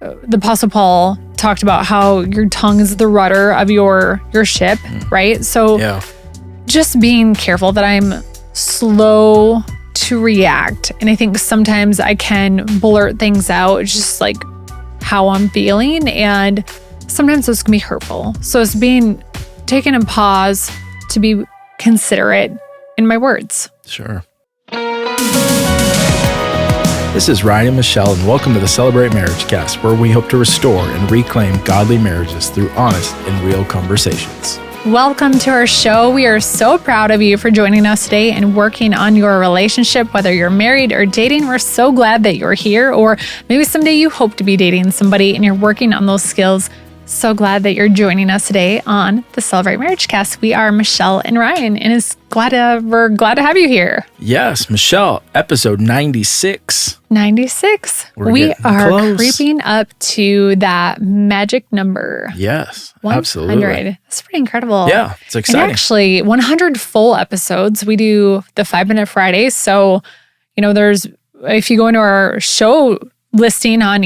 the Apostle Paul talked about how your tongue is the rudder of your ship, right? So just being careful that I'm slow to react. And I think sometimes I can blurt things out, just like how I'm feeling. And sometimes those can be hurtful. So it's taking a pause to be considerate in my words. Sure. This is Ryan and Michelle, and welcome to the Celebrate MarriageCast, where we hope to restore and reclaim godly marriages through honest and real conversations. Welcome to our show. We are so proud of you for joining us today and working on your relationship, whether you're married or dating. We're so glad that you're here, or maybe someday you hope to be dating somebody and you're working on those skills. So glad that you're joining us today on the Celebrate MarriageCast. We are Michelle and Ryan, and we're glad to have you here. Yes, Michelle, episode 96. 96. We are close. Creeping up to that magic number. Yes, 100. Absolutely. That's pretty incredible. Yeah, it's exciting. And actually, 100 full episodes. We do the 5-Minute Fridays. So, if you go into our show listing on,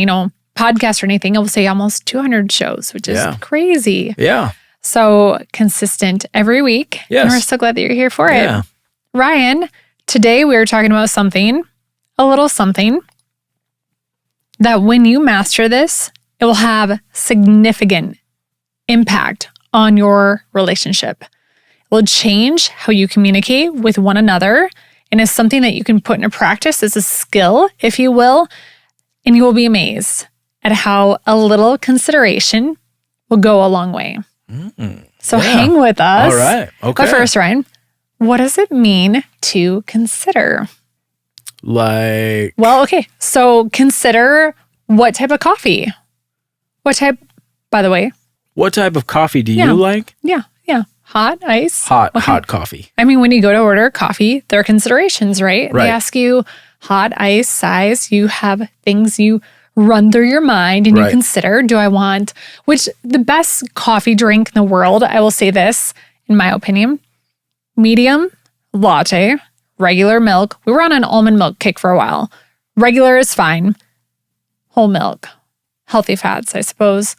podcast or anything, it will say almost 200 shows, which is crazy. Yeah. So consistent every week. Yes. And we're so glad that you're here for it. Yeah. Ryan, today we are talking about a little something that when you master this, it will have significant impact on your relationship. It will change how you communicate with one another, and is something that you can put into practice as a skill, if you will, and you will be amazed at how a little consideration will go a long way. So hang with us. All right. Okay. But first, Ryan, what does it mean to consider? So consider what type of coffee. By the way. What type of coffee do you like? Yeah. Hot, ice? Hot coffee. I mean, when you go to order coffee, there are considerations, right? They ask you hot, ice, size. You have things you run through your mind and you consider, which the best coffee drink in the world, I will say this, in my opinion, medium, latte, regular milk. We were on an almond milk kick for a while. Regular is fine. Whole milk, healthy fats, I suppose.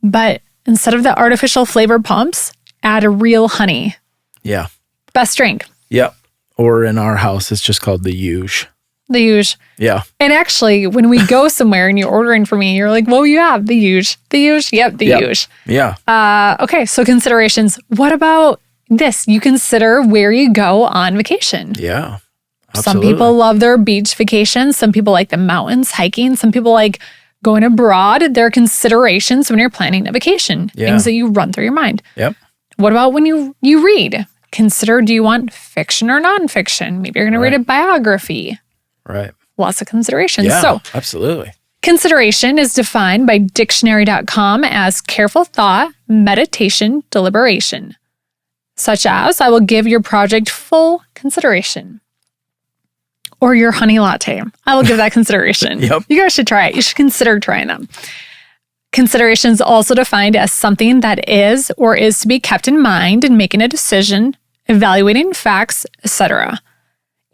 But instead of the artificial flavor pumps, add a real honey. Yeah. Best drink. Yep. Or in our house, it's just called the Huge. The Huge. Yeah. And actually, when we go somewhere and you're ordering for me, you're like, well, you have the Huge. The Huge? Yep, the Huge. Yeah. Okay, so considerations. What about this? You consider where you go on vacation. Yeah. Absolutely. Some people love their beach vacations. Some people like the mountains, hiking. Some people like going abroad. There are considerations when you're planning a vacation. Yeah. Things that you run through your mind. Yep. What about when you read? Consider, do you want fiction or nonfiction? Maybe you're going to read a biography. Right. Lots of considerations. Yeah, so, absolutely. Consideration is defined by dictionary.com as careful thought, meditation, deliberation. Such as, I will give your project full consideration. Or your honey latte. I will give that consideration. Yep. You guys should try it. You should consider trying them. Consideration is also defined as something that is or is to be kept in mind in making a decision, evaluating facts, etc.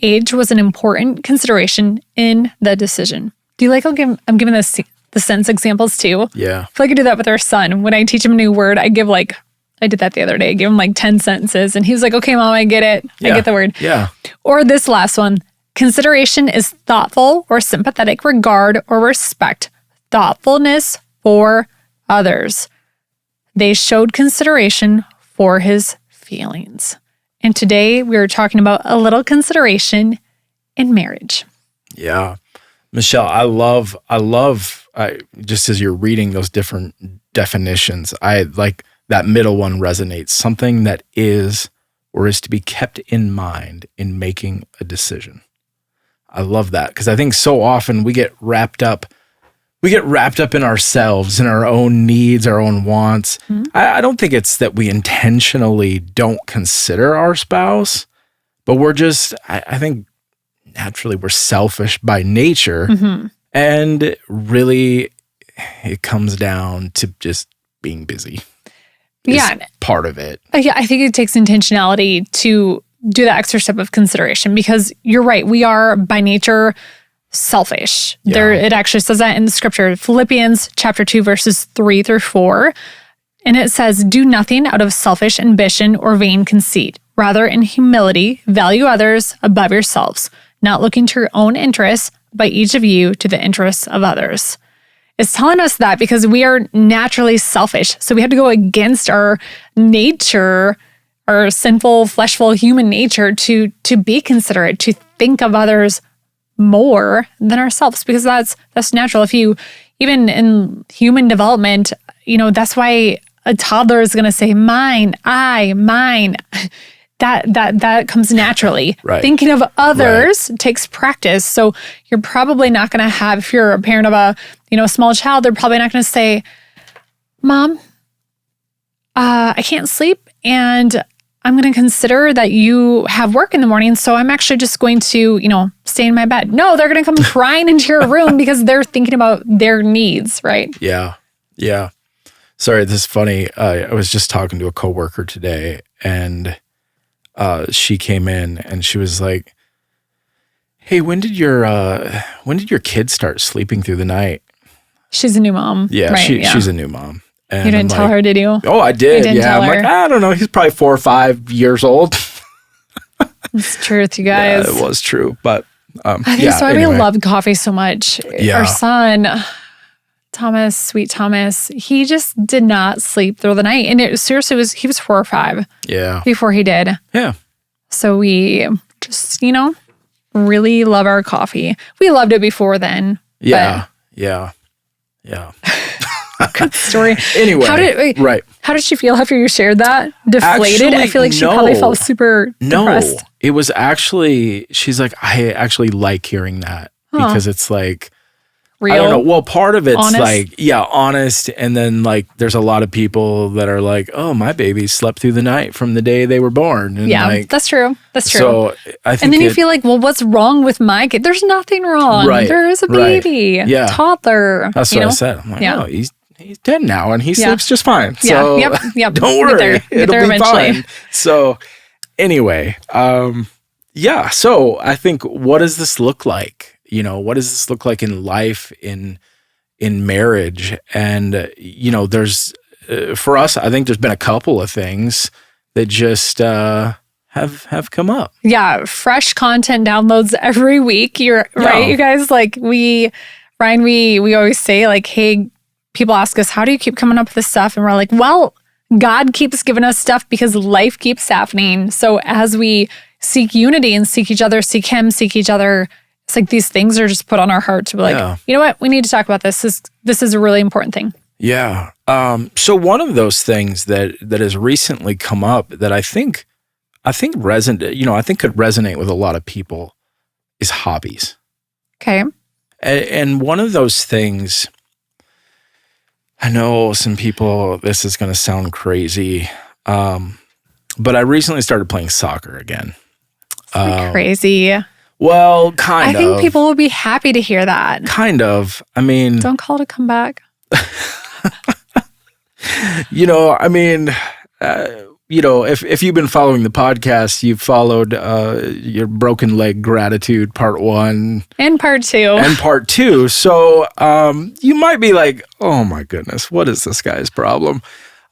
Age was an important consideration in the decision. Do you like I'm giving the sentence examples too? Yeah. I feel like I do that with our son. When I teach him a new word, I did that the other day. I gave him 10 sentences and he was like, okay, Mom, I get it. I get the word. Yeah. Or this last one, consideration is thoughtful or sympathetic regard or respect, thoughtfulness for others. They showed consideration for his feelings. And today we are talking about a little consideration in marriage. Yeah. Michelle, I love, just as you're reading those different definitions, I like that middle one resonates. Something that is or is to be kept in mind in making a decision. I love that because I think so often we get wrapped up in ourselves, in our own needs, our own wants. Mm-hmm. I don't think it's that we intentionally don't consider our spouse, but we're just, I think naturally we're selfish by nature. Mm-hmm. And really it comes down to just being busy. Yeah. Part of it. Yeah, I think it takes intentionality to do that extra step of consideration because you're right. We are by nature selfish. It actually says that in the scripture, Philippians chapter 2, verses 3-4. And it says, do nothing out of selfish ambition or vain conceit. Rather, in humility, value others above yourselves, not looking to your own interests, but each of you to the interests of others. It's telling us that because we are naturally selfish. So we have to go against our nature, our sinful, fleshful human nature to be considerate, to think of others more than ourselves, because that's natural. If you, even in human development, that's why a toddler is going to say, mine, I, mine. That comes naturally. Right. Thinking of others takes practice. So you're probably not going to have, if you're a parent of a small child, they're probably not going to say, Mom, I can't sleep and I'm going to consider that you have work in the morning, so I'm actually just going to, stay in my bed. No, they're going to come crying into your room because they're thinking about their needs, right? Yeah. Yeah. Sorry, this is funny. I was just talking to a coworker today, and she came in and she was like, "Hey, when did your kids start sleeping through the night?" She's a new mom. Yeah, right? She's a new mom. And you didn't tell her, did you? Oh, I did. Yeah, I'm like, I don't know. He's probably 4 or 5 years old. It's truth, you guys. Yeah, it was true, but I think that's why we love coffee so much. Yeah. Our son, Thomas, sweet Thomas, he just did not sleep through the night, and he was 4 or 5. Yeah. Before he did. Yeah. So we just really love our coffee. We loved it before then. Yeah. Yeah. Good story. Anyway, how did she feel after you shared that? Deflated? Actually, I feel like she probably felt super depressed. It was actually, she's like, I actually like hearing that because it's like, real. I don't know. Well, part of it's honest. Honest. And then there's a lot of people that are like, oh, my baby slept through the night from the day they were born. And that's true. That's true. So I think and then you feel like, well, what's wrong with my kid? There's nothing wrong. Right. There is a baby. Yeah. Toddler. That's what I said. I'm like, oh, he's 10 now and he sleeps just fine. So don't worry. It'll be fine. So anyway, so I think, what does this look like? What does this look like in life, in marriage? And, there's, for us, I think there's been a couple of things that just have come up. Yeah. Fresh content downloads every week. You're right. You guys, we always say hey, people ask us, how do you keep coming up with this stuff? And we're like, well, God keeps giving us stuff because life keeps happening. So as we seek unity and seek each other, seek Him, seek each other, it's like these things are just put on our heart to be like, you know what? We need to talk about this. This is a really important thing. Yeah. So one of those things that has recently come up that I think resonate, I think could resonate with a lot of people is hobbies. Okay. And one of those things, I know some people, this is going to sound crazy, but I recently started playing soccer again. Crazy. Well, kind of. I think people will be happy to hear that. Kind of. I mean... Don't call it a comeback. If you've been following the podcast, you've followed your broken leg gratitude part 1. And part 2. And part 2. So you might be like, oh my goodness, what is this guy's problem?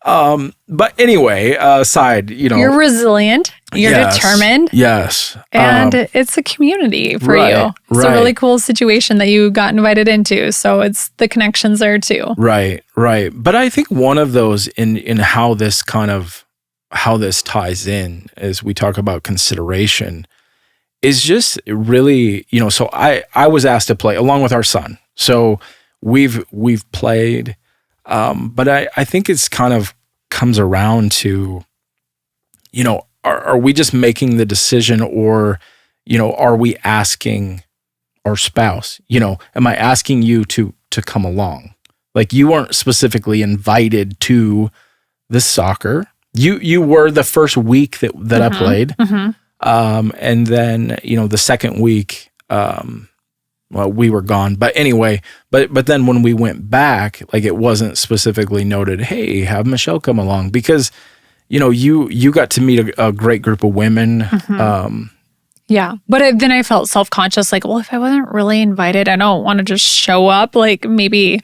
But anyway, aside, You're resilient. You're determined. Yes. And it's a community for you. It's a really cool situation that you got invited into. So it's the connections there too. Right. But I think one of those in how this ties in as we talk about consideration is just really, so I was asked to play along with our son. So we've played, but I think it's kind of comes around to, are we just making the decision, or, are we asking our spouse, am I asking you to come along? Like, you weren't specifically invited to the soccer. You were the first week that I played. Mm-hmm. And then, the second week, we were gone. But anyway, but then when we went back, it wasn't specifically noted, hey, have Michelle come along, because, you got to meet a great group of women. Mm-hmm. Yeah. But then I felt self-conscious, like, well, if I wasn't really invited, I don't want to just show up. Like maybe,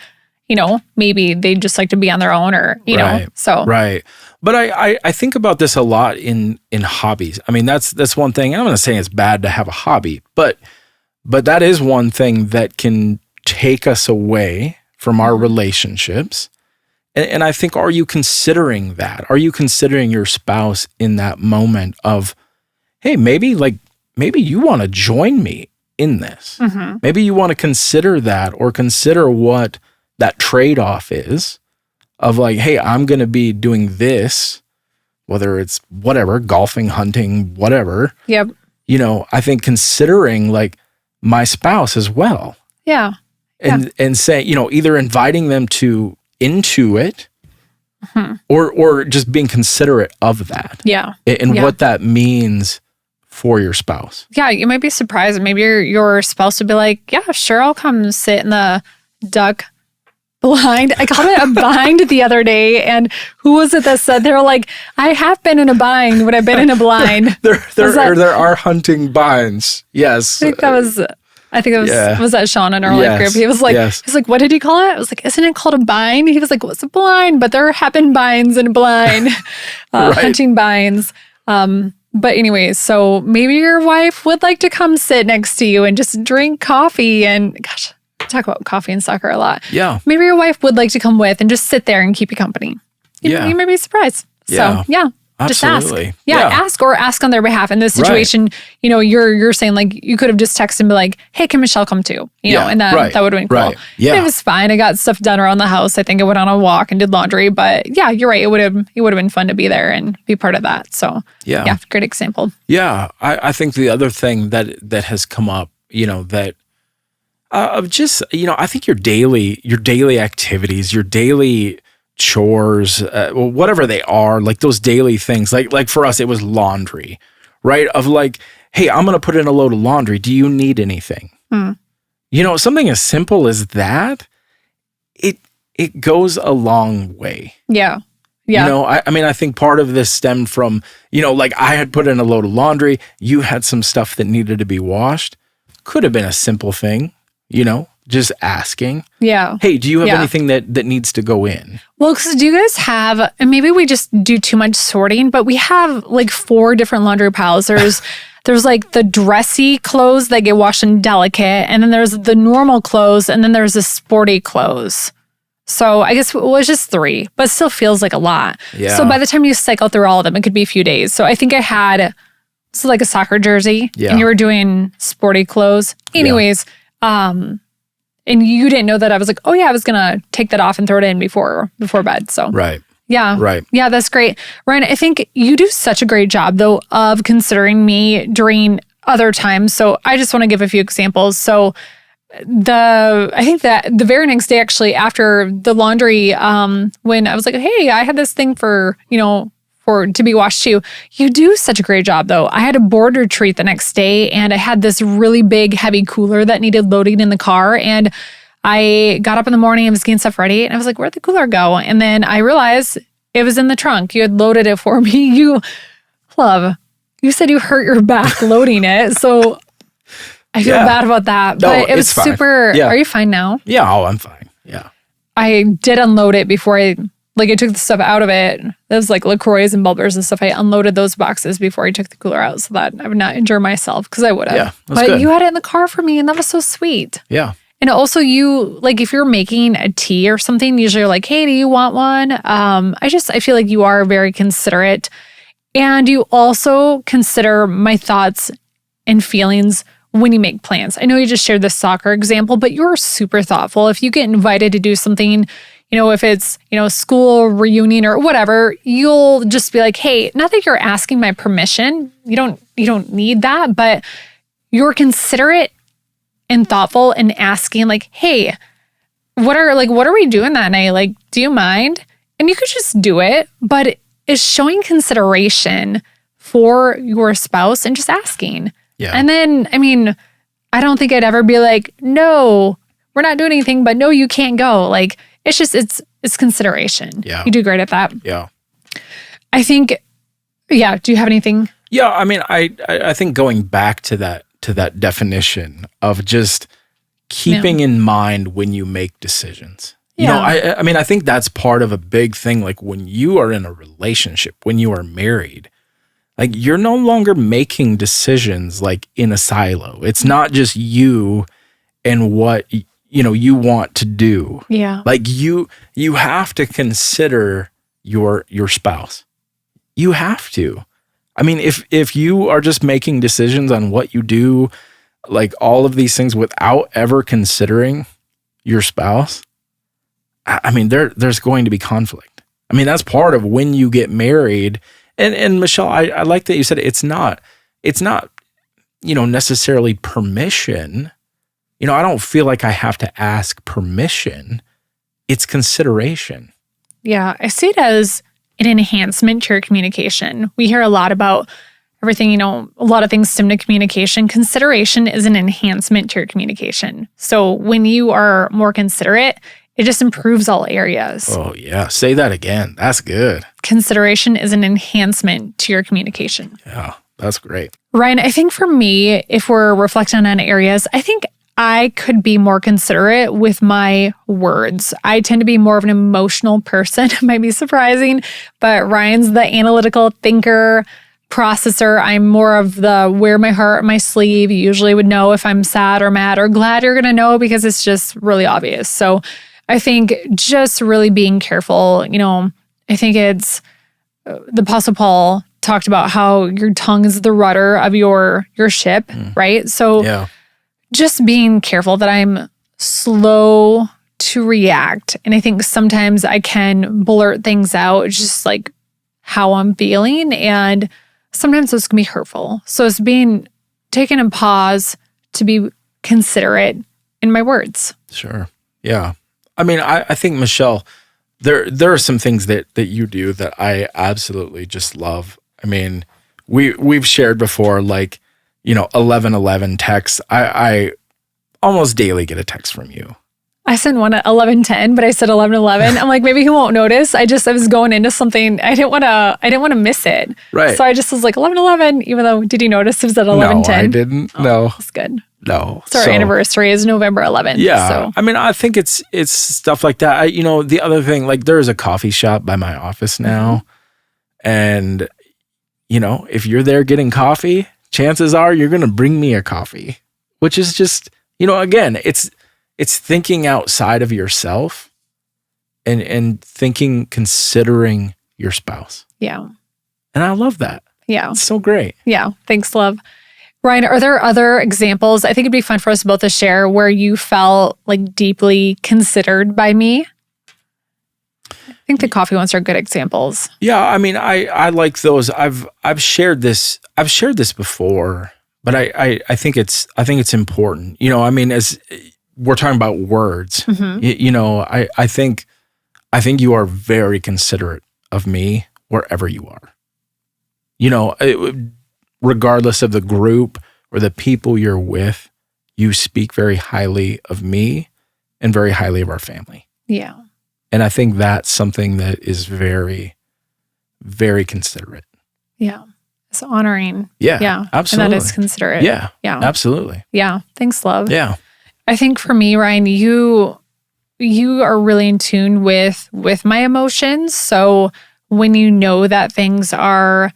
maybe they just like to be on their own or, know, so. Right. But I think about this a lot in hobbies. I mean, that's one thing. I'm not saying it's bad to have a hobby, but that is one thing that can take us away from our relationships. And I think, are you considering that? Are you considering your spouse in that moment of, hey, maybe you want to join me in this. Mm-hmm. Maybe you want to consider that, or consider what that trade-off is of like, hey, I'm going to be doing this, whether it's whatever, golfing, hunting, whatever. Yep. I think considering like my spouse as well. Yeah. And say, either inviting them into it, mm-hmm. or just being considerate of that. Yeah. And what that means for your spouse. Yeah, you might be surprised. Maybe your spouse would be like, yeah, sure, I'll come sit in the duck blind. I called it a bind the other day, and who was it that said, they were like, I have been in a bind when I've been in a blind. There are hunting binds. Yes. I think it was that Sean in our life group. He was like, what did he call it? I was like, isn't it called a bind? He was like, what's a blind? But there have been binds and blind, hunting binds. But anyways, so maybe your wife would like to come sit next to you and just drink coffee and, gosh, I talk about coffee and soccer a lot. Yeah. Maybe your wife would like to come with and just sit there and keep you company. You may be surprised. Yeah. So, yeah. Absolutely. Just ask. Ask on their behalf. In this situation, you're saying like, you could have just texted and be like, hey, can Michelle come too? And that would have been cool. Right. Yeah. It was fine. I got stuff done around the house. I think I went on a walk and did laundry, but yeah, you're right. It would have been fun to be there and be part of that. So yeah, great example. Yeah. I think the other thing that has come up, that of just, I think your daily activities, your daily chores, whatever they are, like those daily things, like for us, it was laundry, right? Of like, hey, I'm going to put in a load of laundry. Do you need anything? Something as simple as that, it goes a long way. Yeah. Yeah. I mean, I think part of this stemmed from, like I had put in a load of laundry. You had some stuff that needed to be washed. Could have been a simple thing, just asking. Yeah. Hey, do you have anything that needs to go in? Well, because do you guys have, and maybe we just do too much sorting, but we have like 4 different laundry piles. There's like the dressy clothes that get washed in delicate, and then there's the normal clothes, and then there's the sporty clothes. So I guess it was just 3, but it still feels like a lot. Yeah. So by the time you cycle through all of them, it could be a few days. So I think I had, like a soccer jersey, and you were doing sporty clothes. Anyways, and you didn't know that I was like, oh yeah, I was going to take that off and throw it in before bed. So right. Yeah. Right. Yeah, that's great. Ryan, I think you do such a great job though of considering me during other times. So I just want to give a few examples. So I think that the very next day, actually, after the laundry, when I was like, hey, I had this thing for to be washed too. You do such a great job though. I had a board retreat the next day, and I had this really big, heavy cooler that needed loading in the car. And I got up in the morning and was getting stuff ready, and I was like, where'd the cooler go? And then I realized it was in the trunk. You had loaded it for me. You said you hurt your back loading it. So I feel bad about that. But it was super. Yeah. Are you fine now? Yeah. Oh, I'm fine. Yeah. I did unload it before I took the stuff out of it. It was like LaCroix and Bubblers and stuff. I unloaded those boxes before I took the cooler out so that I would not injure myself, because I would have. Yeah, but good. You had it in the car for me, and that was so sweet. Yeah. And also if you're making a tea or something, usually you're like, hey, do you want one? I feel like you are very considerate. And you also consider my thoughts and feelings when you make plans. I know you just shared the soccer example, but you're super thoughtful. If you get invited to do something, if it's, school reunion or whatever, you'll just be like, hey, not that you're asking my permission. You don't need that, but you're considerate and thoughtful and asking like, hey, what are we doing that night? Like, do you mind? And you could just do it, but it's showing consideration for your spouse and just asking. Yeah. And then, I don't think I'd ever be like, no, we're not doing anything, but no, you can't go. Like, it's just, it's consideration. Yeah. You do great at that. Yeah. I think, do you have anything? Yeah, I mean, I think going back to that definition of just keeping in mind when you make decisions. You know, I mean, I think that's part of a big thing. Like when you are in a relationship, when you are married, like you're no longer making decisions like in a silo. It's not just you and what you want to do. Yeah. Like you have to consider your spouse. You have to. I mean, if you are just making decisions on what you do, like all of these things without ever considering your spouse, I mean, there's going to be conflict. I mean, that's part of when you get married. And Michelle, I like that you said it's not, necessarily permission. I don't feel like I have to ask permission. It's consideration. Yeah, I see it as an enhancement to your communication. We hear a lot about everything, a lot of things stem to communication. Consideration is an enhancement to your communication. So when you are more considerate, it just improves all areas. Oh, yeah. Say that again. That's good. Consideration is an enhancement to your communication. Yeah, that's great. Ryan, I think for me, if we're reflecting on areas, I think I could be more considerate with my words. I tend to be more of an emotional person. It might be surprising, but Ryan's the analytical thinker, processor. I'm more of the wear my heart on my sleeve. You usually would know if I'm sad or mad or glad. You're going to know because it's just really obvious. So I think just really being careful, I think it's the Apostle Paul talked about how your tongue is the rudder of your ship, right? So just being careful that I'm slow to react. And I think sometimes I can blurt things out, just like how I'm feeling. And sometimes those can be hurtful. So it's taking a pause to be considerate in my words. Sure. Yeah. I mean, I think, Michelle, there are some things that you do that I absolutely just love. I mean, we've shared before, like, 11:11 texts. I almost daily get a text from you. I sent one at 11:10, but I said 11:11. I'm like, maybe he won't notice. I was going into something. I didn't want to miss it. Right. So I just was like 11:11, even though, did you notice it was at 11:10? No, I didn't. Oh, no. That's good. No. So our anniversary is November 11th. Yeah. So. I mean, I think it's stuff like that. The other thing, like there's a coffee shop by my office now. And, if you're there getting coffee, chances are you're going to bring me a coffee, which is just, again, it's thinking outside of yourself and considering your spouse. Yeah. And I love that. Yeah. It's so great. Yeah. Thanks, love. Ryan, are there other examples? I think it'd be fun for us both to share where you felt like deeply considered by me. I think the coffee ones are good examples. Yeah, I mean, I like those. I've shared this before, but I think it's important. I mean, as we're talking about words, I think you are very considerate of me wherever you are. Regardless of the group or the people you're with, you speak very highly of me and very highly of our family. Yeah. And I think that's something that is very, very considerate. Yeah. It's honoring. Yeah. Yeah. Absolutely. And that is considerate. Yeah. Yeah. Absolutely. Yeah. Thanks, love. Yeah. I think for me, Ryan, you are really in tune with my emotions. So when you know that things are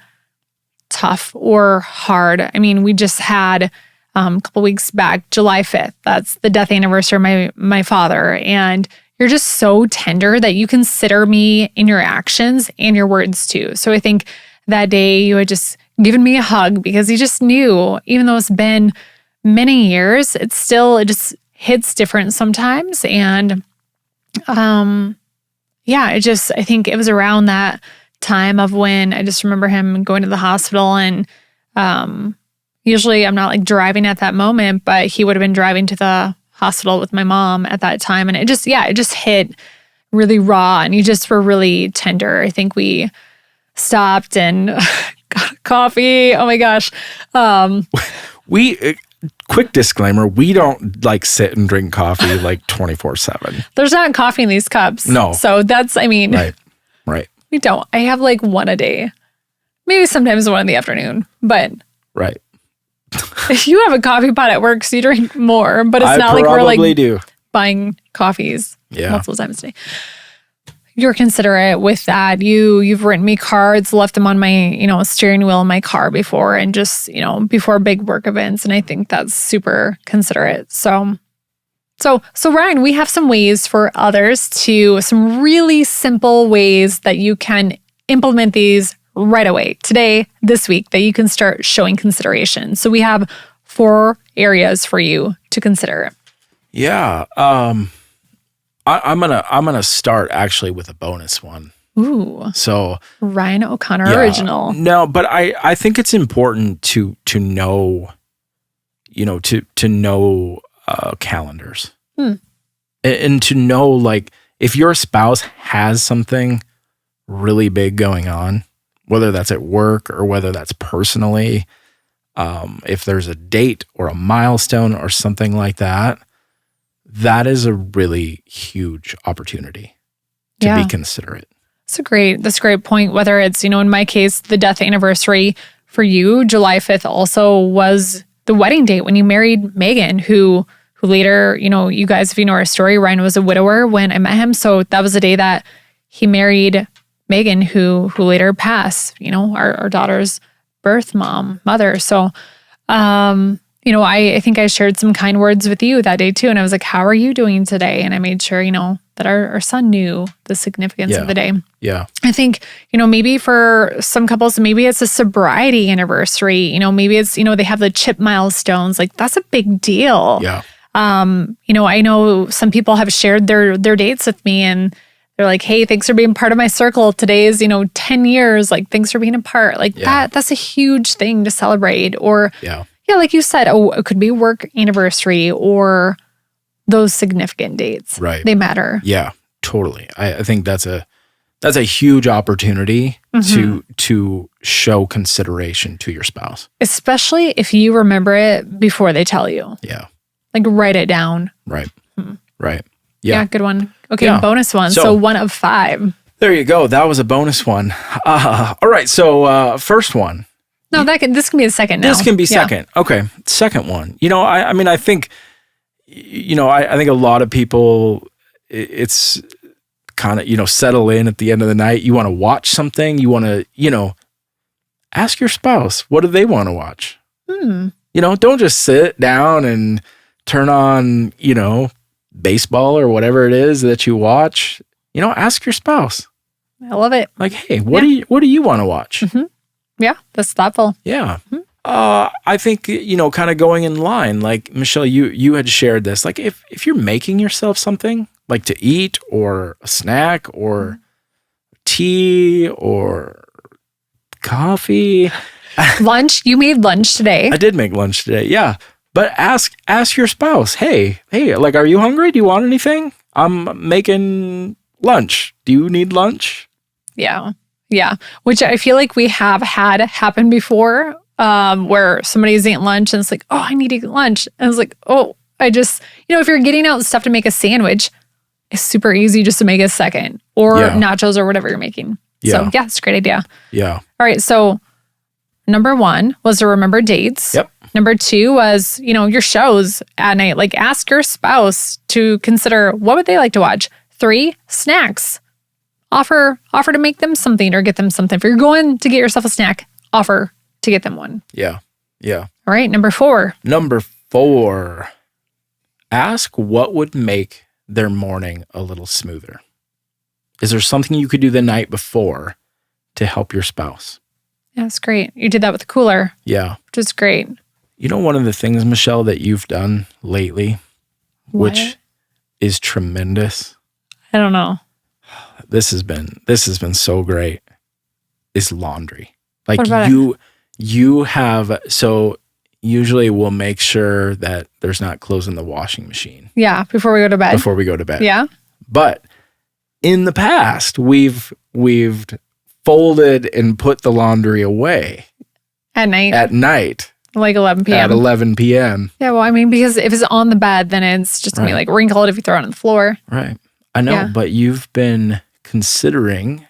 tough or hard, I mean, we just had a couple weeks back, July 5th, that's the death anniversary of my father. And you're just so tender that you consider me in your actions and your words too. So I think that day you had just given me a hug because you just knew, even though it's been many years, it just hits different sometimes. And I think it was around that time of when I just remember him going to the hospital, and usually I'm not like driving at that moment, but he would have been driving to the hospital with my mom at that time. And it just hit really raw, and you just were really tender. I think we stopped and got coffee. Oh my gosh. Quick disclaimer, we don't like sit and drink coffee like 24/7. There's not coffee in these cups. No. So that's, Right. we don't. I have like one a day. maybe sometimes 1 in the afternoon, but right. you have a coffee pot at work, so you drink more, but it's not like we're like buying coffees multiple times a day. You're considerate with that. You've written me cards, left them on my, steering wheel in my car before, and just, before big work events. And I think that's super considerate. So Ryan, we have some ways for others some really simple ways that you can implement these right away today, this week, that you can start showing consideration. So we have 4 areas for you to consider. Yeah. I'm gonna start actually with a bonus one. Ooh. So Ryan O'Connor original. No, but I think it's important to know, to know calendars. And to know, like, if your spouse has something really big going on, whether that's at work or whether that's personally, if there's a date or a milestone or something like that, that is a really huge opportunity to be considerate. That's a great point. Whether it's, in my case, the death anniversary for you, July 5th also was the wedding date when you married Megan, who later, you guys, if you know our story, Ryan was a widower when I met him. So that was the day that he married Megan, who later passed, our daughter's mother. So, I think I shared some kind words with you that day too. And I was like, how are you doing today? And I made sure, that our son knew the significance of the day. Yeah. I think, maybe for some couples, maybe it's a sobriety anniversary, maybe it's, they have the chip milestones. Like, that's a big deal. Yeah. I know some people have shared their dates with me, and they're like, hey, thanks for being part of my circle. Today is, 10 years. Like, thanks for being a part. Like that's a huge thing to celebrate. Or like you said, it could be work anniversary or those significant dates. Right. They matter. Yeah, totally. I think that's a huge opportunity to show consideration to your spouse. Especially if you remember it before they tell you. Yeah. Like, write it down. Right. Right. Yeah, good one. Okay, bonus one. So 1 of 5. There you go. That was a bonus one. All right. So first one. No, this can be the second now. This can be second. Okay. Second one. I think, I think a lot of people, it's kind of, settle in at the end of the night. You want to watch something. You want to, ask your spouse, what do they want to watch? Don't just sit down and turn on, baseball or whatever it is that you watch. Ask your spouse. I love it. Like, hey, what do you want to watch? Yeah, that's thoughtful. Yeah. I think, kind of going in line, like Michelle, you had shared this, like if you're making yourself something like to eat or a snack or tea or coffee. Lunch. You made lunch today. I did make lunch today. Yeah. But ask your spouse, hey, like, are you hungry? Do you want anything? I'm making lunch. Do you need lunch? Yeah. Yeah. Which I feel like we have had happen before, where somebody's eating lunch and it's like, oh, I need to eat lunch. And I was like, oh, I just, if you're getting out stuff to make a sandwich, it's super easy just to make a second or nachos or whatever you're making. So yeah, it's a great idea. Yeah. All right. So number 1 was to remember dates. Yep. Number 2 was, your shows at night. Like, ask your spouse to consider what would they like to watch. 3, snacks. Offer to make them something or get them something. If you're going to get yourself a snack, offer to get them one. Yeah. Yeah. All right. Number 4. Number 4, ask what would make their morning a little smoother. Is there something you could do the night before to help your spouse? Yeah, that's great. You did that with the cooler. Yeah. Which is great. One of the things, Michelle, that you've done lately, which is tremendous. I don't know. This has been so great, is laundry. Like, you have, so usually we'll make sure that there's not clothes in the washing machine. Yeah, before we go to bed. Yeah. But in the past, we've folded and put the laundry away. At night. Like 11 p.m. At 11 p.m. Yeah, well, because if it's on the bed, then it's just going to be like wrinkled if you throw it on the floor. Right. I know, but you've been considering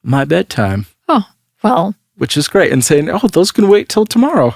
my bedtime. Oh, well. which is great, and saying, oh, those can wait till tomorrow.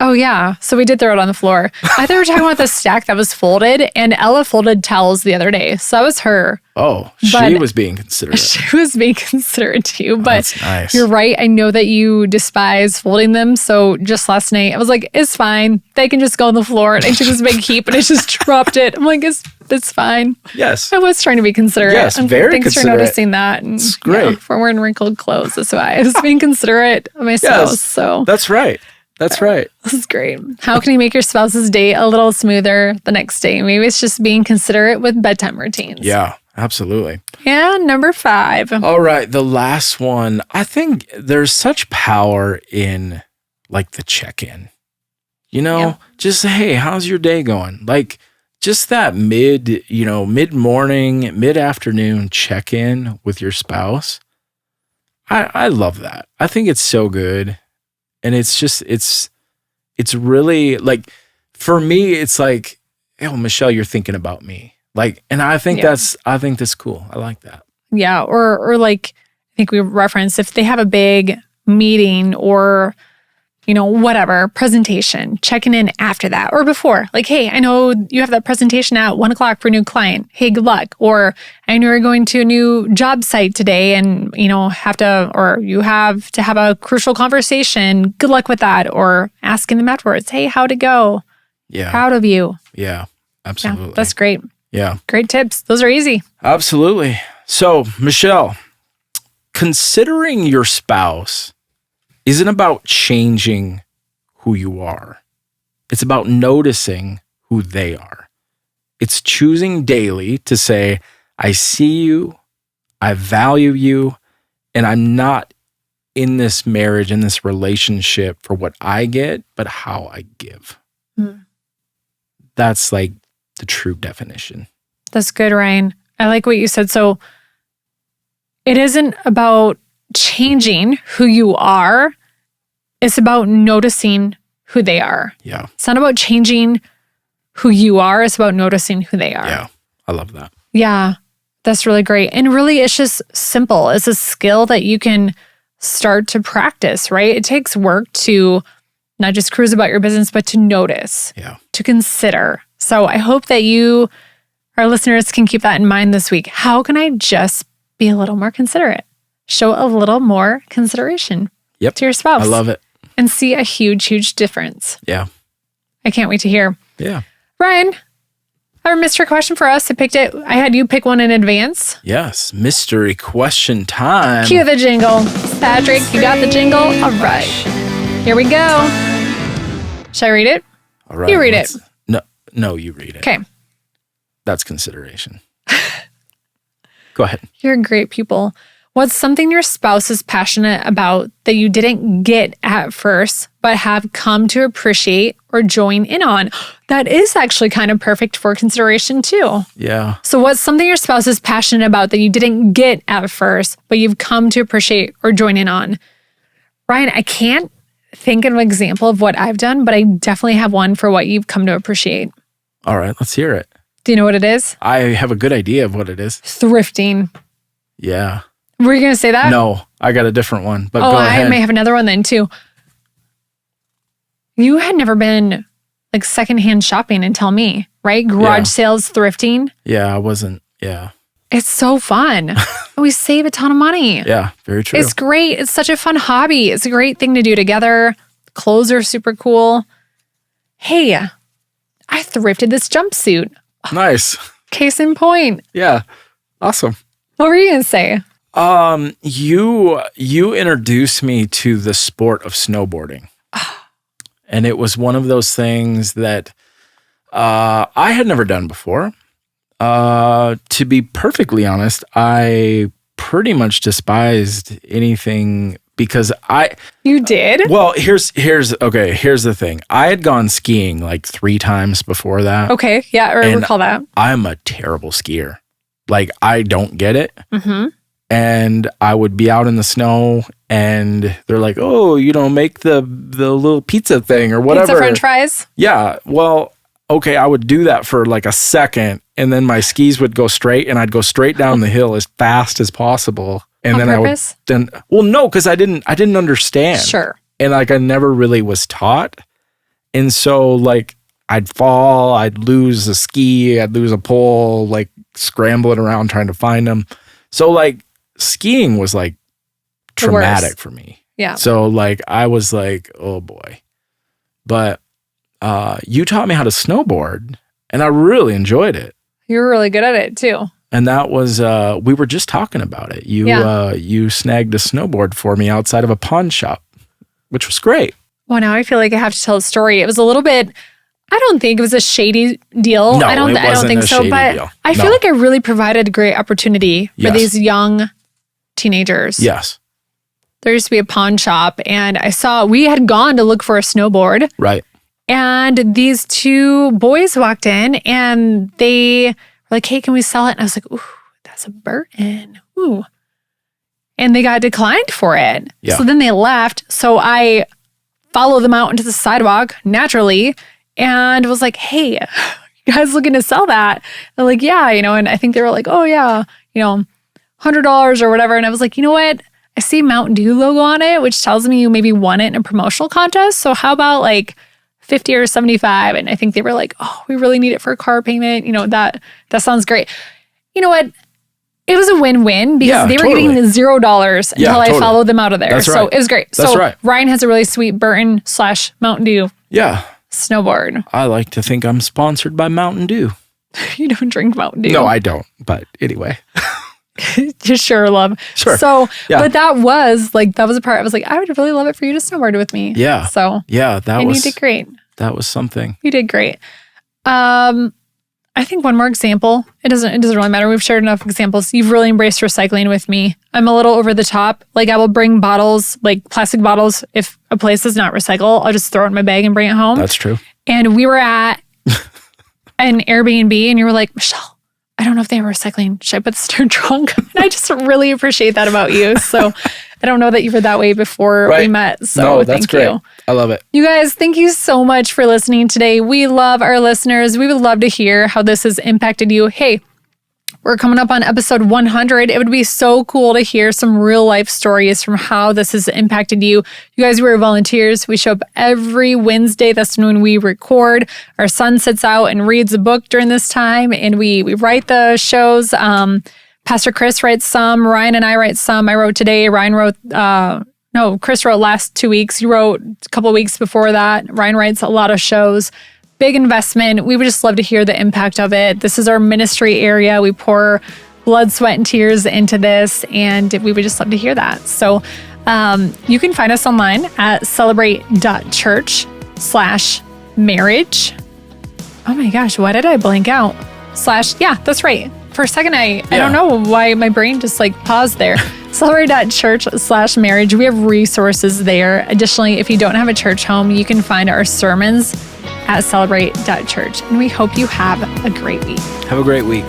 Oh, yeah. So we did throw it on the floor. I thought we were talking about the stack that was folded, and Ella folded towels the other day. So that was her. Oh, she was being considerate. She was being considerate to you. But that's nice. You're right. I know that you despise folding them. So just last night, I was like, it's fine. They can just go on the floor. And I took this big heap and I just dropped it. I'm like, it's fine. Yes. I was trying to be considerate. Yes, very Thanks considerate. for noticing that. And, it's great. For wearing wrinkled clothes. That's why I was being considerate of my spouse. So that's right. That's right. This is great. How can you make your spouse's day a little smoother the next day? Maybe it's just being considerate with bedtime routines. Yeah, absolutely. And number 5. All right. The last one. I think there's such power in like the check-in. Just, hey, how's your day going? Like just that mid-morning, mid-afternoon check-in with your spouse. I love that. I think it's so good. And it's just, it's really like, for me, it's like, oh, Michelle, you're thinking about me. Like, and I think that's cool. I like that. Yeah. Or like, I think we referenced if they have a big meeting or, whatever, presentation, checking in after that or before. Like, hey, I know you have that presentation at 1:00 for a new client. Hey, good luck. Or I know you're going to a new job site today and, you have to have a crucial conversation. Good luck with that. Or asking them afterwards, hey, how'd it go? Yeah. Proud of you. Yeah, absolutely. Yeah, that's great. Yeah. Great tips. Those are easy. Absolutely. So, Michelle, considering your spouse isn't about changing who you are. It's about noticing who they are. It's choosing daily to say, I see you, I value you, and I'm not in this marriage, in this relationship for what I get, but how I give. That's like the true definition. That's good, Ryan. I like what you said. So it isn't about changing who you are. It's about noticing who they are. Yeah. It's not about changing who you are. It's about noticing who they are. Yeah. I love that. Yeah. That's really great. And really, it's just simple. It's a skill that you can start to practice, right? It takes work to not just cruise about your business, but to notice, to consider. So I hope that you, our listeners, can keep that in mind this week. How can I just be a little more considerate? Show a little more consideration to your spouse. I love it. And see a huge, huge difference. Yeah. I can't wait to hear. Yeah. Ryan, our mystery question for us. I had you pick one in advance. Yes. Mystery question time. Cue the jingle. Patrick, you got the jingle? All right. Here we go. Should I read it? All right. You read it. No, you read it. Okay. That's consideration. Go ahead. You're a great pupil. What's something your spouse is passionate about that you didn't get at first, but have come to appreciate or join in on? That is actually kind of perfect for consideration too. Yeah. So what's something your spouse is passionate about that you didn't get at first, but you've come to appreciate or join in on? Ryan, I can't think of an example of what I've done, but I definitely have one for what you've come to appreciate. All right, let's hear it. Do you know what it is? I have a good idea of what it is. Thrifting. Yeah. Were you going to say that? No, I got a different one, but go ahead. I may have another one then too. You had never been like secondhand shopping until me, right? Garage sales, thrifting. Yeah, I wasn't. Yeah. It's so fun. We save a ton of money. Yeah, very true. It's great. It's such a fun hobby. It's a great thing to do together. Clothes are super cool. Hey, I thrifted this jumpsuit. Nice. Case in point. Yeah. Awesome. What were you going to say? You introduced me to the sport of snowboarding. And it was one of those things that I had never done before. To be perfectly honest, I pretty much despised anything because You did? Well, here's the thing. I had gone skiing like 3 times before that. Okay, yeah, I recall that. I'm a terrible skier. Like, I don't get it. Mm-hmm. And I would be out in the snow and they're like, oh, make the little pizza thing or whatever. Pizza French fries? Yeah. Well, okay, I would do that for like a second and then my skis would go straight and I'd go straight down the hill as fast as possible. And on then purpose? No, because I didn't understand. Sure. And like I never really was taught. And so like I'd fall, I'd lose a ski, I'd lose a pole, like scrambling around trying to find them. So like skiing was like traumatic for me. Yeah. So like I was like, oh boy. But you taught me how to snowboard and I really enjoyed it. You were really good at it too. And that was, we were just talking about it. You snagged a snowboard for me outside of a pawn shop, which was great. Well, now I feel like I have to tell a story. It was a little bit, I don't think it was a shady deal. No, I don't think so. But deal. I feel like I really provided a great opportunity for these young teenagers. Yes. There used to be a pawn shop and we had gone to look for a snowboard. Right. And these two boys walked in and they were like, hey, can we sell it? And I was like, ooh, that's a Burton. Ooh. And they got declined for it. Yeah. So then they left. So I followed them out into the sidewalk naturally and was like, hey, you guys looking to sell that? They're like, yeah, and I think they were like, oh yeah, $100 or whatever. And I was like, you know what? I see Mountain Dew logo on it, which tells me you maybe won it in a promotional contest. So how about like 50 or 75? And I think they were like, oh, we really need it for a car payment. That sounds great. You know what? It was a win-win because they were getting $0 until I followed them out of there. That's right. So it was great. That's right. Ryan has a really sweet Burton / Mountain Dew snowboard. I like to think I'm sponsored by Mountain Dew. You don't drink Mountain Dew. No, I don't. But anyway. Sure, love. Sure. So, but that was a part I was like, I would really love it for you to snowboard with me. Yeah. So, you did great. That was something. You did great. I think one more example. It doesn't really matter. We've shared enough examples. You've really embraced recycling with me. I'm a little over the top. Like I will bring bottles, like plastic bottles. If a place does not recycle, I'll just throw it in my bag and bring it home. That's true. And we were at an Airbnb and you were like, Michelle, I don't know if they have recycling. Should I put this in your trunk? And I just really appreciate that about you. So I don't know that you were that way before we met. So that's thank great. you. I love it. You guys, thank you so much for listening today. We love our listeners. We would love to hear how this has impacted you. Hey, we're coming up on episode 100. It would be so cool to hear some real life stories from how this has impacted you. You guys, we're volunteers. We show up every Wednesday. That's when we record. Our son sits out and reads a book during this time, and we write the shows. Pastor Chris writes some. Ryan and I write some. I wrote today. Ryan wrote, Chris wrote last 2 weeks. You wrote a couple of weeks before that. Ryan writes a lot of shows. Big investment. We would just love to hear the impact of it. This is our ministry area. We pour blood, sweat, and tears into this, and we would just love to hear that. So you can find us online at Celebrate..church /marriage. Oh my gosh, why did I blank out? That's right. For a second, I don't know why my brain just paused there. Celebrate.church /marriage. We have resources there. Additionally, if you don't have a church home, you can find our sermons at Celebrate.church. And we hope you have a great week. Have a great week.